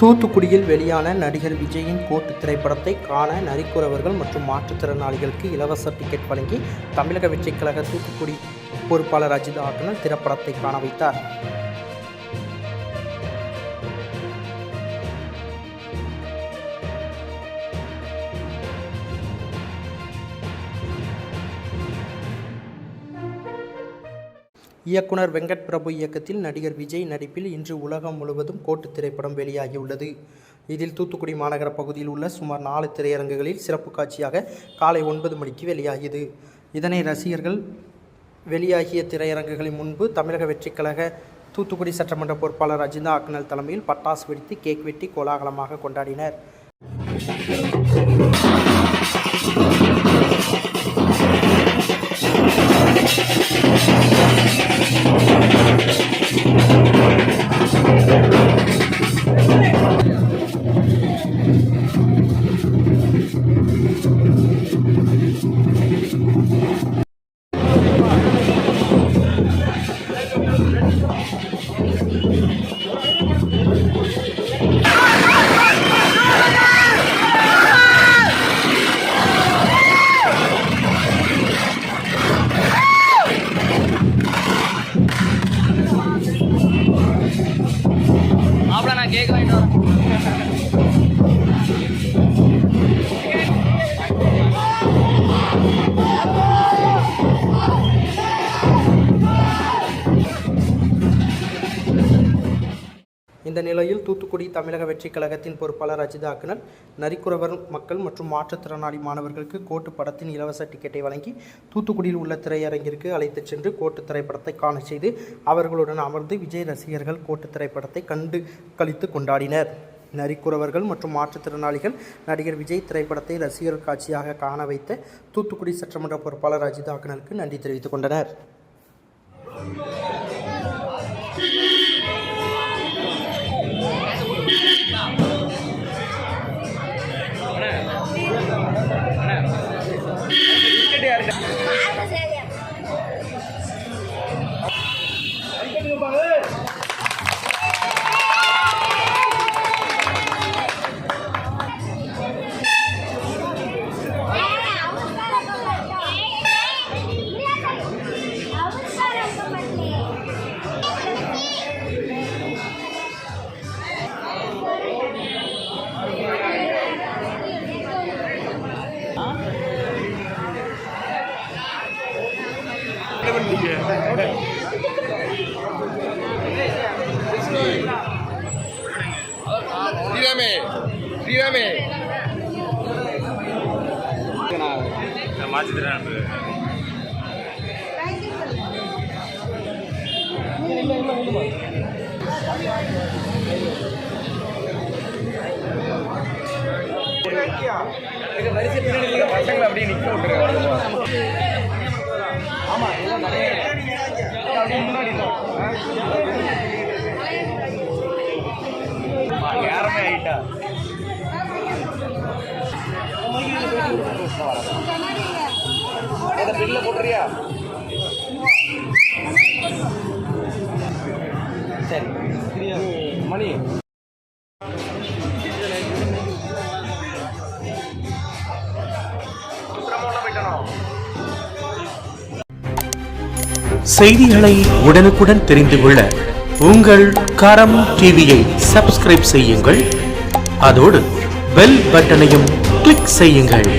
தூத்துக்குடியில் வெளியான நடிகர் விஜயின் கோட்டு திரைப்படத்தை காண நரிக்குறவர்கள் மற்றும் மாற்றுத்திறனாளிகளுக்கு இலவச டிக்கெட் வழங்கி தமிழக வெற்றிக் கழக தூத்துக்குடி பொறுப்பாளர் அஜித் ஆட்டனர் திரைப்படத்தை காண வைத்தார். இயக்குனர் வெங்கட் பிரபு இயக்கத்தில் நடிகர் விஜய் நடிப்பில் இன்று உலகம் முழுவதும் கோட்டு திரைப்படம் வெளியாகியுள்ளது. இதில் தூத்துக்குடி மாநகர பகுதியில் உள்ள சுமார் 4 திரையரங்குகளில் சிறப்பு காட்சியாக காலை 9 மணிக்கு வெளியாகியது. இதனை ரசிகர்கள் வெளியாகிய திரையரங்குகளின் முன்பு தமிழக வெற்றிக் கழக தூத்துக்குடி சட்டமன்ற பொறுப்பாளர் அஜித் ஆட்டனர் தலைமையில் பட்டாசு வெடித்து கேக் வெட்டி கோலாகலமாக கொண்டாடினர். கேக் வாங்கிட்டு வரேன். இந்த நிலையில் தூத்துக்குடி தமிழக வெற்றிக் கழகத்தின் பொறுப்பாளர் அஜித் ஆட்டனர் நரிக்குறவர் மக்கள் மற்றும் மாற்றுத்திறனாளி மாணவர்களுக்கு கோட்டு படத்தின் இலவச டிக்கெட்டை வழங்கி தூத்துக்குடியில் உள்ள திரையரங்கிற்கு அழைத்துச் சென்று கோட்டு திரைப்படத்தை காண செய்து அவர்களுடன் அமர்ந்து விஜய் ரசிகர்கள் கோட்டு திரைப்படத்தை கண்டு களித்து கொண்டாடினர். நரிக்குறவர்கள் மற்றும் மாற்றுத்திறனாளிகள் நடிகர் விஜய் திரைப்படத்தை ரசிகர் காட்சியாக காண வைத்த தூத்துக்குடி சட்டமன்ற பொறுப்பாளர் அஜித் ஆட்டனருக்கு நன்றி தெரிவித்துக் கொண்டனர். பசங்களை அப்படியே நிக்க விட்டுருக்காங்க. ஆமா யாருமே ஆயிட்டா பில்ல போட்டுறியா? சரி மணி செய்திகளை உடனுக்குடன் தெரிந்து கொள்ள உங்கள் கரம் டிவியை சப்ஸ்கிரைப் செய்யுங்கள். அதோடு பெல் பட்டனையும் கிளிக் செய்யுங்கள்.